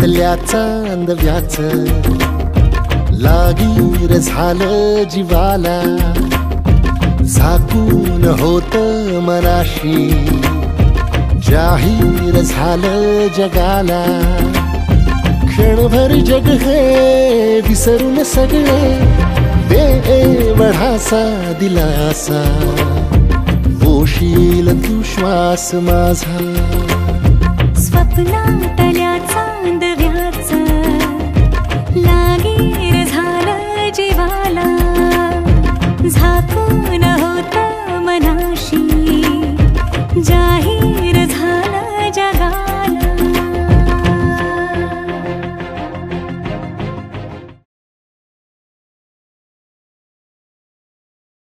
उठल्या चांदव्याच लागीर झालं जीवाला, झाकून होत मनाशी जाहीर झालं जगाला. क्षणभर जग हे विसरून सगळे देवढासा दिलासा, पोशील तू श्वास माझा. स्वप्नातल्या चांदव्याच लागीर झालं जीवाला, झाकून